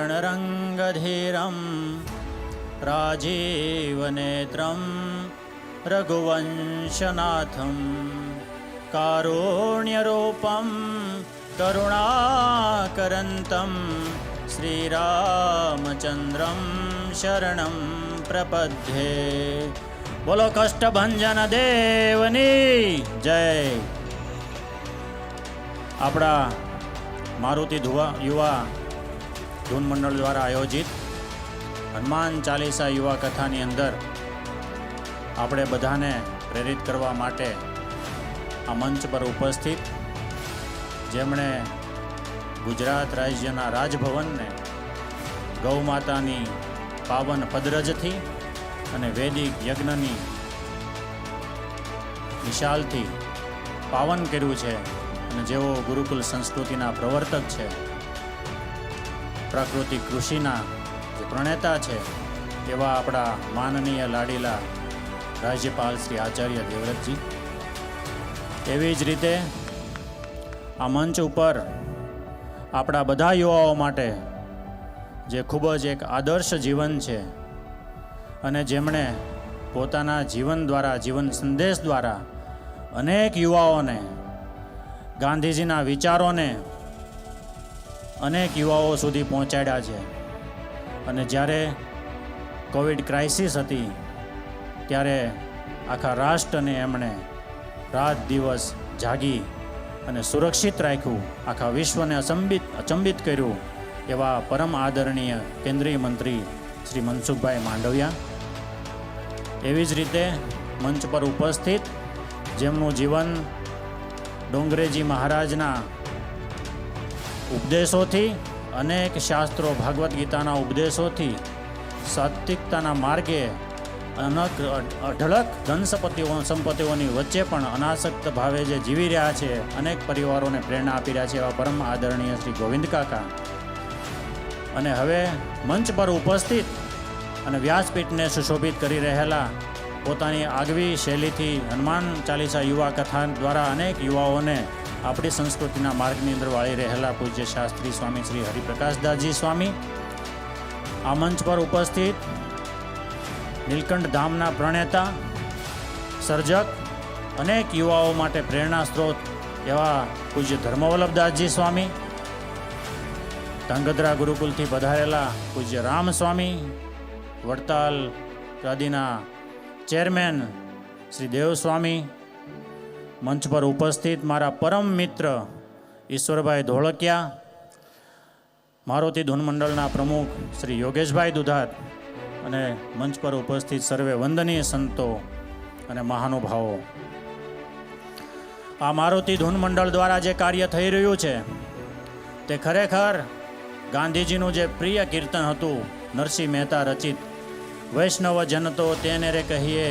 वर्णरङ्गधीरं राजीवनेत्रं रघुवंशनाथं कारुण्यरूपं करुणाकरन्तं श्रीरामचन्द्रं शरणं प्रपद्ये। बोलो कष्टभंजन देवनी जय। આપણા મારુતિ યુવા ધૂન મંડળ દ્વારા આયોજિત હનુમાન ચાલીસા યુવા કથાની અંદર આપણે બધાને પ્રેરિત કરવા માટે આ મંચ પર ઉપસ્થિત જેમણે ગુજરાત રાજ્યના રાજભવનને ગૌ માતાની પાવન પદરજથી અને વૈદિક યજ્ઞની વિશાલથી પાવન કર્યું છે અને જેઓ ગુરુકુલ સંસ્કૃતિના પ્રવર્તક છે, પ્રાકૃતિક કૃષિના જે પ્રણેતા છે, એવા આપણા માનનીય લાડીલા રાજ્યપાલ શ્રી આચાર્ય દેવવ્રતજી, એવી જ રીતે આ મંચ ઉપર આપણા બધા યુવાઓ માટે જે ખૂબ જ એક આદર્શ જીવન છે અને જેમણે પોતાના જીવન દ્વારા, જીવન સંદેશ દ્વારા અનેક યુવાઓને ગાંધીજીના વિચારોને અનેક યુવાઓ સુધી પહોંચાડ્યા છે. અને જ્યારે કોવિડ ક્રાઇસિસ હતી ત્યારે આખા રાષ્ટ્રને એમણે રાત દિવસ જાગી અને સુરક્ષિત રાખ્યું, આખા વિશ્વને અચંબિત કર્યું એવા પરમ આદરણીય કેન્દ્રીય મંત્રી શ્રી મનસુખભાઈ માંડવિયા. એવી જ રીતે મંચ પર ઉપસ્થિત જેમનું જીવન ડોંગરેજી મહારાજના ઉપદેશોથી, અનેક શાસ્ત્રો, ભાગવદ્ ગીતાના ઉપદેશોથી સાત્વિકતાના માર્ગે અઢળક ધન સંપત્તિઓની વચ્ચે પણ અનાસક્ત ભાવે જે જીવી રહ્યા છે, અનેક પરિવારોને પ્રેરણા આપી રહ્યા છે એવા પરમ આદરણીય શ્રી ગોવિંદ કાકા. અને હવે મંચ પર ઉપસ્થિત અને વ્યાસપીઠને સુશોભિત કરી રહેલા, પોતાની આગવી શૈલીથી હનુમાન ચાલીસા યુવા કથા દ્વારા અનેક યુવાઓને આપણી સંસ્કૃતિના માર્ગની અંદર વાળી રહેલા પૂજ્ય શાસ્ત્રી સ્વામી શ્રી હરિપ્રકાશદાસજી સ્વામી, આ મંચ પર ઉપસ્થિત નીલકંઠ ધામના પ્રણેતા, સર્જક, અનેક યુવાઓ માટે પ્રેરણા સ્ત્રોત એવા પૂજ્ય ધર્મવલ્લભદાસજી સ્વામી, ધાંગધ્રા ગુરુકુલથી પધારેલા પૂજ્ય રામ સ્વામી, વડતાલ ગાદીના ચેરમેન શ્રી દેવસ્વામી, મંચ પર ઉપસ્થિત મારા પરમ મિત્ર ઈશ્વરભાઈ ધોળકિયા, મારુતિ ધૂન મંડળના પ્રમુખ શ્રી યોગેશભાઈ દુધાત અને મંચ પર ઉપસ્થિત સર્વે વંદનીય સંતો અને મહાનુભાવો. આ મારુતિ ધૂન મંડળ દ્વારા જે કાર્ય થઈ રહ્યું છે તે ખરેખર ગાંધીજીનું જે પ્રિય કીર્તન હતું, નરસિંહ મહેતા રચિત, વૈષ્ણવ જન તો તેને રે કહીએ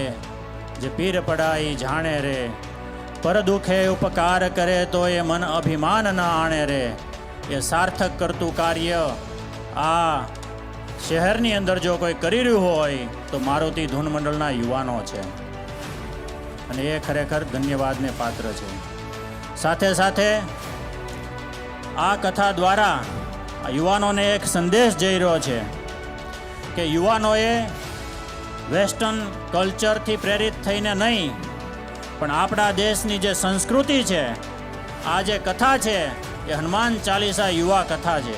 જે પીર પડાઈ જાણે રે, પર દુખે ઉપકાર કરે તો એ મન અભિમાન ન આણે રે. એ સાર્થક કરતું કાર્ય આ શહેરની અંદર જો કોઈ કરી રહ્યું હોય તો મારુતિ ધૂન મંડળના યુવાનો છે અને એ ખરેખર ધન્યવાદને પાત્ર છે. સાથે સાથે આ કથા દ્વારા આ યુવાનોને એક સંદેશ જઈ રહ્યો છે કે યુવાનોએ વેસ્ટર્ન કલ્ચરથી પ્રેરિત થઈને નહીં, પણ આપણા દેશની જે સંસ્કૃતિ છે, આ જે કથા છે એ હનુમાન ચાલીસા યુવા કથા છે.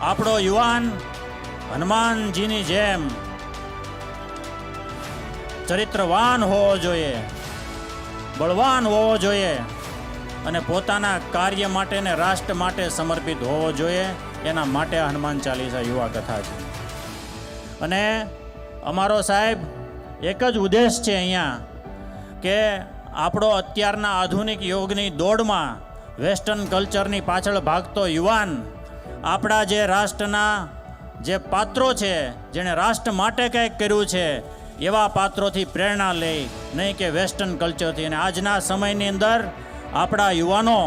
આપણો યુવાન હનુમાનજીની જેમ ચરિત્રવાન હોવો જોઈએ, બળવાન હોવો જોઈએ અને પોતાના કાર્ય માટે ને રાષ્ટ્ર માટે સમર્પિત હોવો જોઈએ. એના માટે આ હનુમાન ચાલીસા યુવા કથા છે. અને અમારો સાહેબ એક જ ઉદ્દેશ છે અહીંયા કે આપણો અત્યારના આધુનિક યુગની દોડમાં વેસ્ટર્ન કલ્ચરની પાછળ ભાગતો યુવાન આપણા જે રાષ્ટ્રના જે પાત્રો છે, જેણે રાષ્ટ્ર માટે કંઈક કર્યું છે, એવા પાત્રોથી પ્રેરણા લે, નહીં કે વેસ્ટર્ન કલ્ચરથી. અને આજના સમયની અંદર આપણા યુવાનો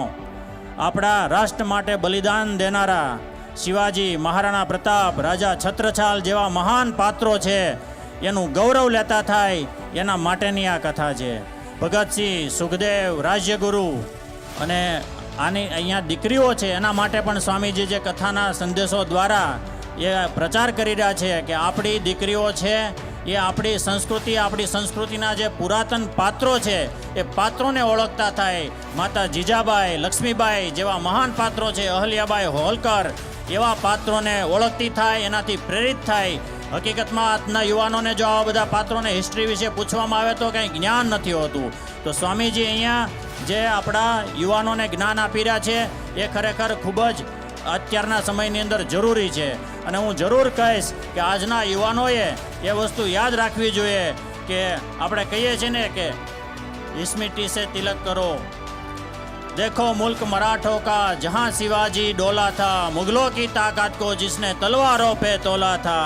આપણા રાષ્ટ્ર માટે બલિદાન દેનારા શિવાજી, મહારાણા પ્રતાપ, રાજા છત્રછાલ જેવા મહાન પાત્રો છે, એનું ગૌરવ લેતા થાય એના માટેની આ કથા છે. ભગતસિંહ, સુખદેવ, રાજ્યગુરુ અને આની અહીંયા દીકરીઓ છે એના માટે પણ સ્વામીજી જે કથાના સંદેશો દ્વારા એ પ્રચાર કરી રહ્યા છે કે આપણી દીકરીઓ છે એ આપણી સંસ્કૃતિના જે પુરાતન પાત્રો છે એ પાત્રોને ઓળખતા થાય. માતા જીજાબાઈ, લક્ષ્મીબાઈ જેવા મહાન પાત્રો છે, અહલ્યાબાઈ હોલકર એવા પાત્રોને ઓળખતી થાય, એનાથી પ્રેરિત થાય. હકીકતમાં આજના યુવાનોને જો આવા બધા પાત્રોને હિસ્ટ્રી વિશે પૂછવામાં આવે તો કંઈ જ્ઞાન નથી હોતું. તો સ્વામીજી અહીંયા જે આપણા યુવાનોને જ્ઞાન આપી રહ્યા છે એ ખરેખર ખૂબ જ અત્યારના સમયની અંદર જરૂરી છે. અને હું જરૂર કહીશ કે આજના યુવાનોએ એ વસ્તુ યાદ રાખવી જોઈએ કે આપણે કહીએ છીએ ને કે इस मिट्टी से तिलक करो, देखो मुल्क मराठों का जहां शिवाजी डोला था, मुगलों की ताकत को जिसने तलवारों पे तोला था,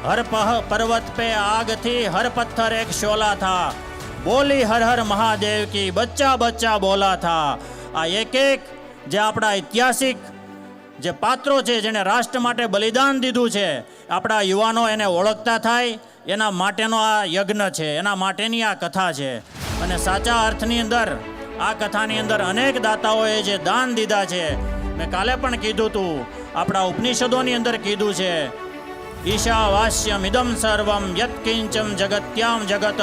हर पर्वत पे आग थी, हर पत्थर एक शोला था, बोली हर हर महादेव की बच्चा बच्चा बोला था. આ એક એક જે આપણા ઐતિહાસિક જે પાત્રો છે જેને રાષ્ટ્ર માટે બલિદાન દીધું છે, આપણા યુવાનો એને ઓળખતા થાય એના માટેનો આ યજ્ઞ છે, એના માટેની આ કથા છે. અને સાચા અર્થની અંદર આ કથાની અંદર અનેક દાતાઓએ જે દાન દીધા છે, મેં કાલે પણ કીધું હતું, આપણા ઉપનિષદોની અંદર કીધું છે, ઈશાવાસ્યમ ઇદમ સર્વમ યત્કિંચમ જગત્યામ જગત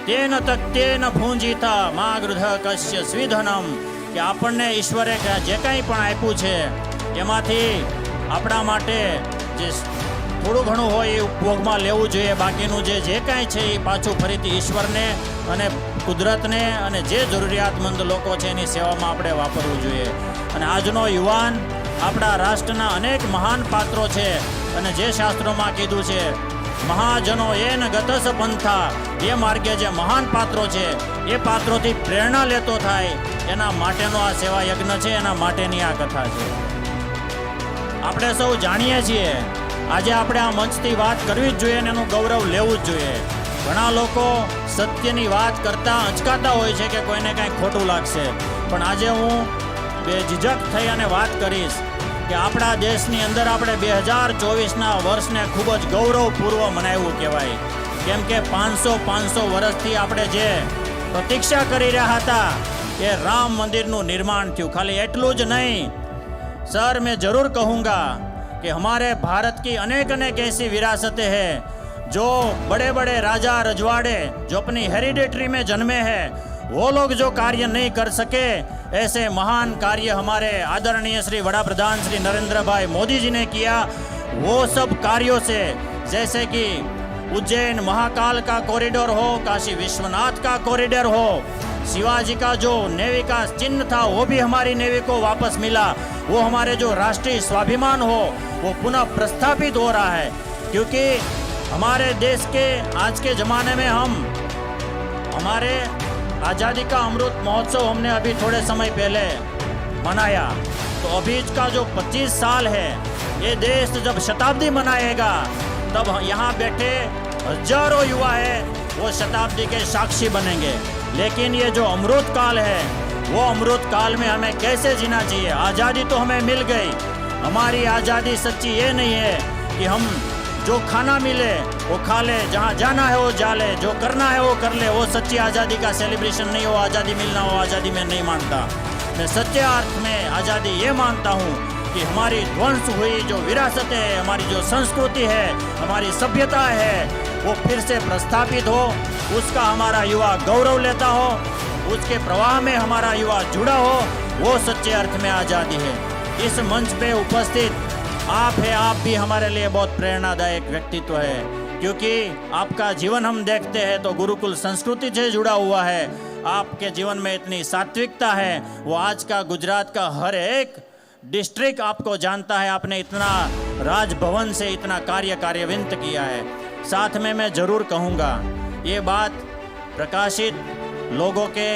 તેન તક્તેન ભૂંજીતા મા ગૃધ કશ્ય સ્વિધનમ. કે આપણને ઈશ્વરે જે કંઈ પણ આપ્યું છે એમાંથી આપણા માટે જે થોડું ઘણું હોય એ ઉપભોગમાં લેવું જોઈએ, બાકીનું જે કાંઈ છે એ પાછું ફરીથી ઈશ્વરને અને કુદરતને અને જે જરૂરિયાતમંદ લોકો છે એની સેવામાં આપણે વાપરવું જોઈએ. અને આજનો યુવાન આપણા રાષ્ટ્રના અનેક મહાન પાત્રો છે અને જે શાસ્ત્રોમાં કીધું છે મહાજનો એન ગતસ પંથા, એ માર્ગે જે મહાન પાત્રો છે એ પાત્રોથી પ્રેરણા લેતો થાય એના માટેનો આ સેવા યજ્ઞ છે, એના માટેની આ કથા છે. આપણે સૌ જાણીએ છીએ, આજે આપણે આ મંચથી વાત કરવી જ જોઈએ અને એનું ગૌરવ લેવું જ જોઈએ. ઘણા લોકો સત્યની વાત કરતા અચકાતા હોય છે કે કોઈને કાંઈ ખોટું લાગશે, પણ આજે હું બેઝિઝક થઈ અને વાત કરીશ કે આપણા દેશની અંદર આપણે 2024ના વર્ષને ખૂબ જ ગૌરવપૂર્વ મનાવ્યું કહેવાય. કેમ કે 500 વર્ષથી આપણે જે પ્રતીક્ષા કરી રહ્યા હતા એ રામ મંદિરનું નિર્માણ થયું. ખાલી એટલું જ નહીં सर, मैं जरूर कहूँगा कि हमारे भारत की अनेक अनेक ऐसी विरासतें हैं जो बड़े बड़े राजा रजवाड़े जो अपनी हेरिडेटरी में जन्मे हैं, वो लोग जो कार्य नहीं कर सके, ऐसे महान कार्य हमारे आदरणीय श्री वड़ा प्रधान श्री नरेंद्र भाई मोदी जी ने किया. वो सब कार्यों से, जैसे कि उज्जैन महाकाल का कॉरिडोर हो, काशी विश्वनाथ का कॉरिडोर हो, शिवाजी का जो नेवी का चिन्ह था वो भी हमारी नेवी को वापस मिला, वो हमारे जो राष्ट्रीय स्वाभिमान हो वो पुनः प्रस्थापित हो रहा है. क्योंकि हमारे देश के आज के ज़माने में हम हमारे आज़ादी का अमृत महोत्सव हमने अभी थोड़े समय पहले मनाया, तो अभी का जो 25 साल है, ये देश जब शताब्दी मनाएगा तब यहाँ बैठे हजारों युवा है वो शताब्दी के साक्षी बनेंगे. लेकिन ये जो अमृत काल है वो अमृत काल में हमें कैसे जीना चाहिए. आज़ादी तो हमें मिल गई, हमारी आज़ादी सच्ची ये नहीं है कि हम जो खाना मिले वो खा ले, जहाँ जाना है वो जा ले, जो करना है वो कर ले. वो सच्ची आज़ादी का सेलिब्रेशन नहीं हो, आज़ादी मिलना हो, आज़ादी में नहीं मानता. मैं सच्चे अर्थ में आज़ादी ये मानता हूँ कि हमारी ध्वंस हुई जो विरासत है, हमारी जो संस्कृति है, हमारी सभ्यता है, वो फिर से प्रस्थापित हो, उसका हमारा युवा गौरव लेता हो, उसके प्रवाह में हमारा युवा जुड़ा हो, वो सच्चे अर्थ में आज़ादी है. इस मंच पे उपस्थित आप है, आप भी हमारे लिए बहुत प्रेरणादायक व्यक्तित्व है, क्योंकि आपका जीवन हम देखते हैं तो गुरुकुल संस्कृति से जुड़ा हुआ है. आपके जीवन में इतनी सात्विकता है, वो आज का गुजरात का हर एक डिस्ट्रिक्ट आपको जानता है. आपने इतना राजभवन से इतना कार्यान्वित किया है. साथ में मैं ज़रूर कहूँगा, ये बात प्रकाशित लोगों के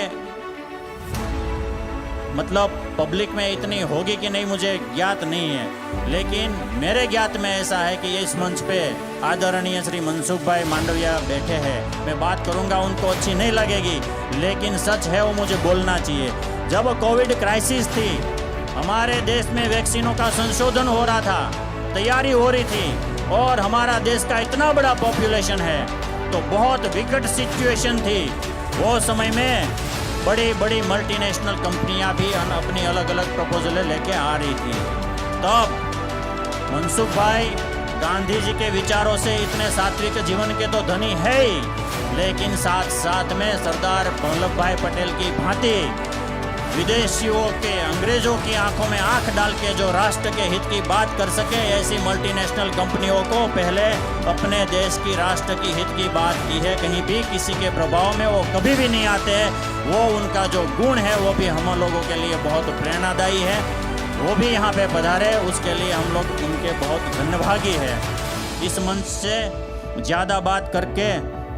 मतलब पब्लिक में इतनी होगी कि नहीं मुझे ज्ञात नहीं है, लेकिन मेरे ज्ञात में ऐसा है कि इस मंच पे आदरणीय श्री मनसुख भाई मांडविया बैठे हैं. मैं बात करूँगा, उनको अच्छी नहीं लगेगी, लेकिन सच है वो मुझे बोलना चाहिए. जब कोविड क्राइसिस थी, हमारे देश में वैक्सीनों का संशोधन हो रहा था, तैयारी हो रही थी, और हमारा देश का इतना बड़ा पॉपुलेशन है, तो बहुत विकट सिचुएशन थी. वो समय में बड़ी बड़ी मल्टीनेशनल कंपनियां भी अपनी अलग अलग प्रपोजलें लेके आ रही थी। तब मनसुख भाई गांधी जी के विचारों से इतने सात्विक जीवन के तो धनी है ही, लेकिन साथ साथ में सरदार वल्लभ भाई पटेल की भांति विदेशियों के, अंग्रेजों की आंखों में आंख डाल के जो राष्ट्र के हित की बात कर सके, ऐसी मल्टीनेशनल कंपनियों को पहले अपने देश की, राष्ट्र की हित की बात की है। कहीं भी किसी के प्रभाव में वो कभी भी नहीं आते। वो उनका जो गुण है वो भी हम लोगों के लिए बहुत प्रेरणादायी है। वो भी यहाँ पे पधारे, उसके लिए हम लोग उनके बहुत धन्यभागी है। इस मंच से ज़्यादा बात करके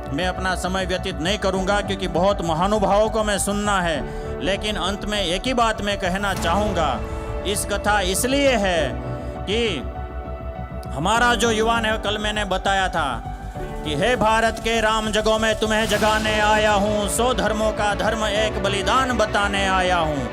मैं अपना समय व्यतीत नहीं करूँगा, क्योंकि बहुत महानुभावों को मैं सुनना है। लेकिन अंत में एक ही बात मैं कहना चाहूँगा। इस कथा इसलिए है कि हमारा जो युवा ने, कल मैंने बताया था कि हे भारत के राम जगों में तुम्हें जगाने आया हूँ, 100 धर्मों का धर्म एक बलिदान बताने आया हूँ।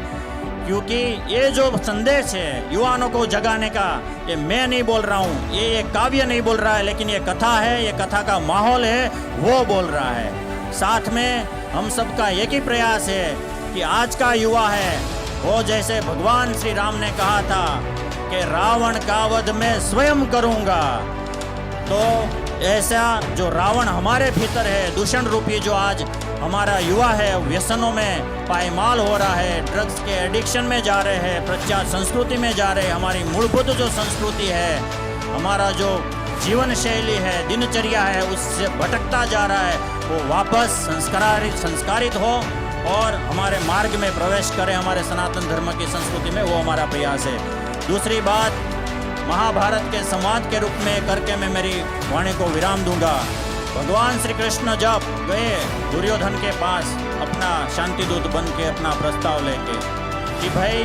क्योंकि ये जो संदेश है युवाओं को जगाने का, ये मैं नहीं बोल रहा हूँ, ये काव्य नहीं बोल रहा है, लेकिन ये कथा है, ये कथा का माहौल है, वो बोल रहा है। साथ में हम सबका एक ही प्रयास है कि आज का युवा है वो, जैसे भगवान श्री राम ने कहा था कि रावण का वध मैं स्वयं करूँगा, तो ऐसा जो रावण हमारे भीतर है, दूषण रूपी जो आज हमारा युवा है, व्यसनों में पायमाल हो रहा है, ड्रग्स के एडिक्शन में जा रहे हैं, प्रचार संस्कृति में जा रहे हैं। हमारी मूलभूत जो संस्कृति है, हमारा जो जीवन शैली है, दिनचर्या है, उससे भटकता जा रहा है, वो वापस संस्कारित हो और हमारे मार्ग में प्रवेश करें, हमारे सनातन धर्म की संस्कृति में। वो हमारा प्रयास है। दूसरी बात, महाभारत के संवाद के रूप में करके मैं मेरी वाणी को विराम दूंगा। भगवान श्री कृष्ण जब गए दुर्योधन के पास अपना शांति दूत बन के अपना प्रस्ताव लेके कि भाई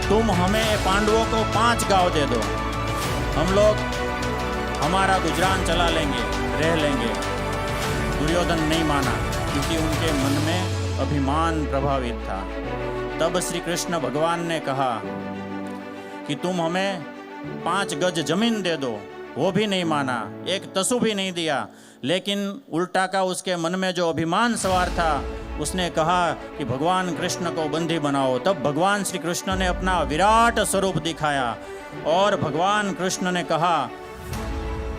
तुम हमें पांडवों को 5 गांव दे दो, हम लोग हमारा गुजरान चला लेंगे, रह लेंगे। दुर्योधन नहीं माना, क्योंकि उनके मन में अभिमान प्रभावित था। तब श्री कृष्ण भगवान ने कहा कि तुम हमें 5 गज जमीन दे दो, वो भी नहीं माना, एक तसु भी नहीं दिया। लेकिन उल्टा का उसके मन में जो अभिमान सवार था, उसने कहा कि भगवान कृष्ण को बंदी बनाओ। तब भगवान श्री कृष्ण ने अपना विराट स्वरूप दिखाया और भगवान कृष्ण ने कहा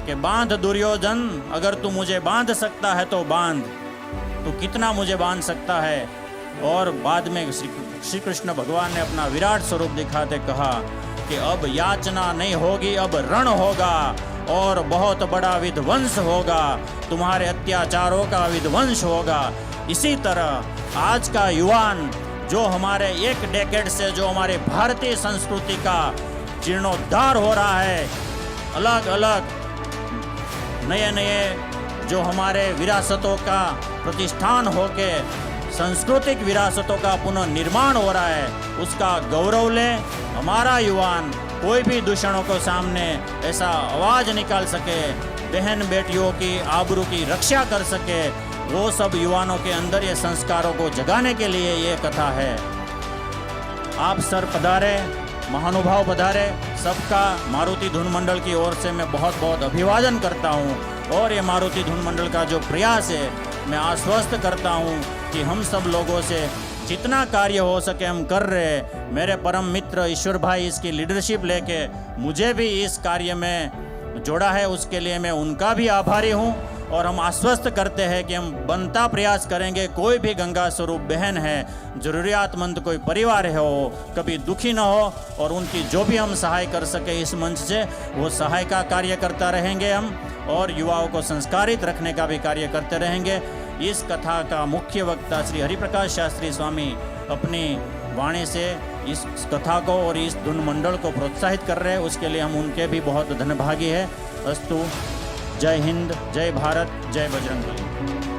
कि बांध दुर्योधन, अगर तू मुझे बांध सकता है तो बांध, तू कितना मुझे बांध सकता है। और बाद में श्री कृष्ण भगवान ने अपना विराट स्वरूप दिखाते कहा कि अब याचना नहीं होगी, अब रण होगा और बहुत बड़ा विध्वंस होगा, तुम्हारे अत्याचारों का विध्वंस होगा। इसी तरह आज का युवान जो हमारे एक डेकेड से जो हमारे भारतीय संस्कृति का जीर्णोद्धार हो रहा है, अलग अलग नए नए जो हमारे विरासतों का प्रतिष्ठान होके सांस्कृतिक विरासतों का पुनर्निर्माण हो रहा है, उसका गौरव ले। हमारा युवान कोई भी दूषणों को सामने ऐसा आवाज़ निकाल सके, बहन बेटियों की आबरू की रक्षा कर सके, वो सब युवानों के अंदर ये संस्कारों को जगाने के लिए ये कथा है। आप सर पधारे, महानुभाव पधारे, सबका मारुति धुन मंडल की ओर से मैं बहुत बहुत अभिवादन करता हूँ। और ये मारुति धुन मंडल का जो प्रयास है, मैं आश्वस्त करता हूँ कि हम सब लोगों से जितना कार्य हो सके हम कर रहे। मेरे परम मित्र ईश्वर भाई इसकी लीडरशिप लेके मुझे भी इस कार्य में जोड़ा है, उसके लिए मैं उनका भी आभारी हूँ। और हम आश्वस्त करते हैं कि हम बनता प्रयास करेंगे, कोई भी गंगा स्वरूप बहन है, जरूरियातमंद कोई परिवार है, हो कभी दुखी न हो, और उनकी जो भी हम सहाय कर सके इस मंच से, वो सहाय का कार्य करता रहेंगे हम, और युवाओं को संस्कारित रखने का भी कार्य करते रहेंगे। इस कथा का मुख्य वक्ता श्री हरिप्रकाश शास्त्री स्वामी अपनी वाणी से इस कथा को और इस धुन मंडल को प्रोत्साहित कर रहे हैं, उसके लिए हम उनके भी बहुत धन्यभागी है। अस्तु। जय हिंद, जय भारत, जय बजरंगबली।